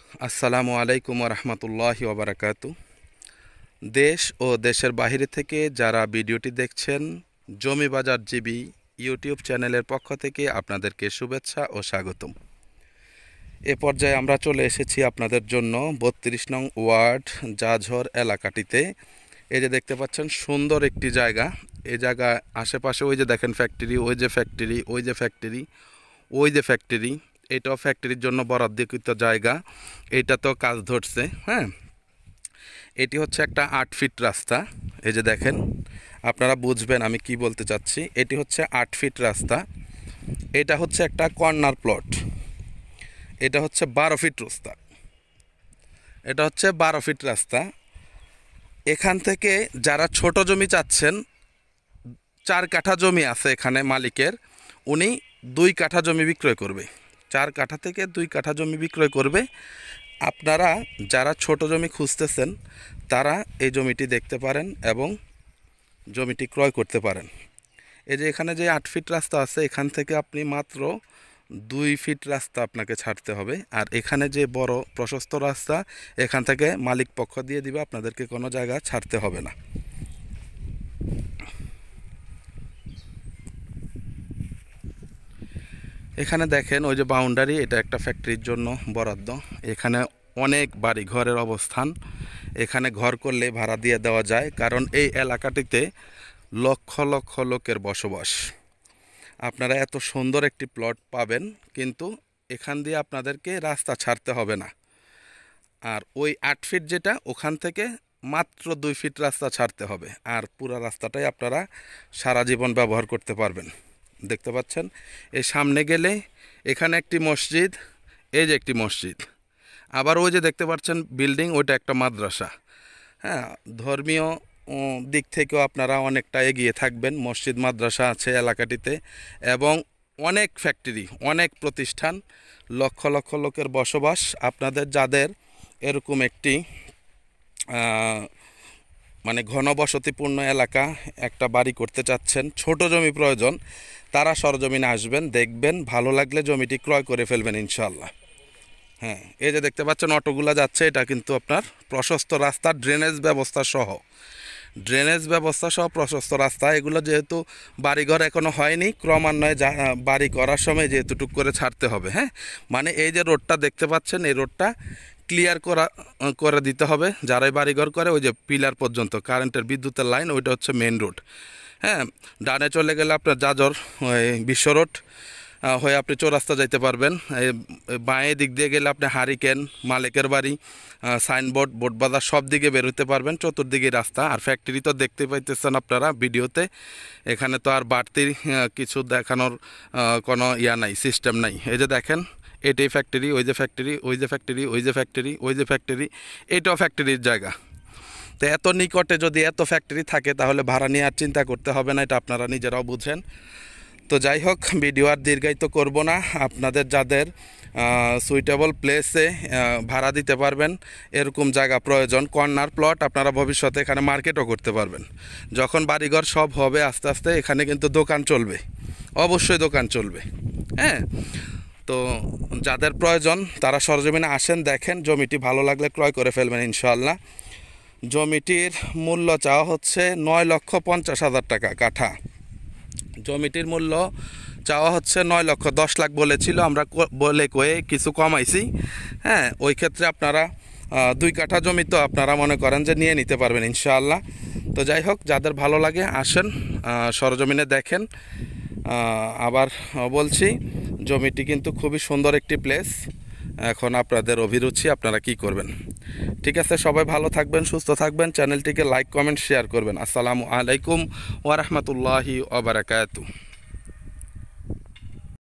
আসসালামু আলাইকুম রহমতুল্লাহি ওবরাকাতু। দেশ ও দেশের বাইরে থেকে যারা ভিডিওটি দেখছেন, জমি বাজার জিবি ইউটিউব চ্যানেলের পক্ষ থেকে আপনাদেরকে শুভেচ্ছা ও স্বাগতম। এ পর্যায়ে আমরা চলে এসেছি আপনাদের জন্য ৩২ নং ওয়ার্ড জাঝর এলাকাটিতে। এই যে দেখতে পাচ্ছেন সুন্দর একটি জায়গা। এই জায়গা আশেপাশে ওই যে দেখেন ফ্যাক্টরি, ওই যে ফ্যাক্টরি, ওই যে ফ্যাক্টরি, ওই যে ফ্যাক্টরি। এটাও ফ্যাক্টরির জন্য বরাদ্দকৃত জায়গা। এটা তো কাজ ধরছে। হ্যাঁ, এটি হচ্ছে একটা ৮ ফিট রাস্তা। এই যে দেখেন, আপনারা বুঝবেন আমি কি বলতে চাচ্ছি। এটি হচ্ছে ৮ ফিট রাস্তা। এটা হচ্ছে একটা কর্নার প্লট। এটা হচ্ছে ১২ ফিট রাস্তা। এটা হচ্ছে ১২ ফিট রাস্তা। এখান থেকে যারা ছোট জমি চাচ্ছেন, ৪ কাঠা জমি আছে এখানে মালিকের, উনি ২ কাঠা জমি বিক্রয় করবে। ৪ কাঠা থেকে ২ কাঠা জমি বিক্রয় করবে। আপনারা যারা ছোট জমি খুঁজতেছেন তারা এই জমিটি দেখতে পারেন এবং জমিটি ক্রয় করতে পারেন। এই যে এখানে যে ৮ ফিট রাস্তা আছে, এখান থেকে আপনি মাত্র ২ ফিট রাস্তা আপনাকে ছাড়তে হবে। আর এখানে যে বড় প্রশস্ত রাস্তা, এখান থেকে মালিক পক্ষ দিয়ে দিবে, আপনাদেরকে কোনো জায়গা ছাড়তে হবে না। এখানে দেখেন ওই যে বাউন্ডারি, এটা একটা ফ্যাক্টরির জন্য বরাদ্দ। এখানে অনেক বাড়ি ঘরের অবস্থান। এখানে ঘর করলে ভাড়া দিয়ে দেওয়া যায়, কারণ এই এলাকাটিতে লক্ষ লক্ষ লোকের বসবাস। আপনারা এত সুন্দর একটি প্লট পাবেন, কিন্তু এখান দিয়ে আপনাদেরকে রাস্তা ছাড়তে হবে না। আর ওই ৮ ফিট যেটা, ওখান থেকে মাত্র ২ ফিট রাস্তা ছাড়তে হবে। আর পুরো রাস্তাটাই আপনারা সারা জীবন ব্যবহার করতে পারবেন। দেখতে পাচ্ছেন, এই সামনে গেলে এখানে একটি মসজিদ, এই যে একটি মসজিদ, আবার ওই যে দেখতে পাচ্ছেন বিল্ডিং, ওইটা একটা মাদ্রাসা। হ্যাঁ, ধর্মীয় দিক থেকেও আপনারা অনেকটা এগিয়ে থাকবেন। মসজিদ মাদ্রাসা আছে এলাকাটিতে এবং অনেক ফ্যাক্টরি, অনেক প্রতিষ্ঠান, লক্ষ লক্ষ লোকের বসবাস। আপনাদের যাদের এরকম একটি মানে ঘনবসতিপূর্ণ এলাকা একটা বাড়ি করতে চাচ্ছেন, ছোট জমি প্রয়োজন, তারা সরজমিনে আসবেন, দেখবেন, ভালো লাগলে জমিটি ক্রয় করে ফেলবেন ইনশাআল্লাহ। হ্যাঁ, এই যে দেখতে পাচ্ছেন অটোগুলা যাচ্ছে, এটা কিন্তু আপনার প্রশস্ত রাস্তা, ড্রেনেজ ব্যবস্থা সহ, প্রশস্ত রাস্তা। এগুলো যেহেতু বাড়িঘর এখনও হয়নি, ক্রমান্বয়ে বাড়ি করার সময় যেহেতু টুক করে ছাড়তে হবে। হ্যাঁ, মানে এই যে রোডটা দেখতে পাচ্ছেন, এই রোডটা ক্লিয়ার করে দিতে হবে। যারাই বাড়িঘর করে, ওই যে পিলার পর্যন্ত কারেন্টের বিদ্যুতের লাইন, ওইটা হচ্ছে মেন রোড। হ্যাঁ, ডানে চলে গেলে আপনার জাজর বিশ্ব রোড হয়ে আপনি চৌরাস্তা যাইতে পারবেন। বাঁয়ে দিক দিয়ে গেলে আপনি হারিকেন, মালিকের বাড়ি, সাইনবোর্ড, বোর্ডবাজার সব দিকে বের হতে পারবেন। চতুর্দিকে রাস্তা। আর ফ্যাক্টরি তো দেখতে পাইতেছেন আপনারা ভিডিওতে। এখানে তো আর বাড়তি কিছু দেখানোর কোনো নাই, সিস্টেম নাই। এই যে দেখেন, এটাই ফ্যাক্টরি, ওই যে ফ্যাক্টরি, ওই যে ফ্যাক্টরি, ওই যে ফ্যাক্টরি, ওই যে ফ্যাক্টরি, এটাও ফ্যাক্টরির জায়গা। তো এত নিকটে যদি এত ফ্যাক্টরি থাকে, তাহলে ভাড়া নিয়ে আর চিন্তা করতে হবে না, এটা আপনারা নিজেরাও বুঝেন। তো যাই হোক, ভিডিও আর দীর্ঘায়িত করব না। আপনাদের যাদের সুইটেবল প্লেসে ভাড়া দিতে পারবেন, এরকম জায়গা প্রয়োজন, কর্নার প্লট, আপনারা ভবিষ্যতে এখানে মার্কেটও করতে পারবেন। যখন বাড়িঘর সব হবে আস্তে আস্তে, এখানে কিন্তু দোকান চলবে, অবশ্যই দোকান চলবে। হ্যাঁ, তো যাদের প্রয়োজন তারা সরজমিনে আসেন, দেখেন, জমিটি ভালো লাগলে ক্রয় করে ফেলবেন ইনশাআল্লাহ। জমিটির মূল্য চাওয়া হচ্ছে ৯,৫০,০০০ টাকা কাঠা। জমিটির মূল্য চাওয়া হচ্ছে ৯,১০,০০,০০০ বলেছিল, আমরা বলে কয়ে কিছু কমাইছি। হ্যাঁ, ওই ক্ষেত্রে আপনারা ২ কাঠা জমি তো আপনারা মনে করেন যে নিয়ে নিতে পারবেন ইনশাআল্লাহ। তো যাই হোক, যাদের ভালো লাগে আসেন, সরজমিনে দেখেন। আবার বলছি, জমিটি কিন্তু খুবই সুন্দর একটি প্লেস। এখন আপনাদের অভিরুচি, আপনারা কি করবেন। ঠিক আছে, সবাই ভালো থাকবেন, সুস্থ থাকবেন, চ্যানেলটিকে লাইক, কমেন্ট, শেয়ার করবেন। আসসালামু আলাইকুম ওয়া রাহমাতুল্লাহি ওয়া বারাকাতুহু।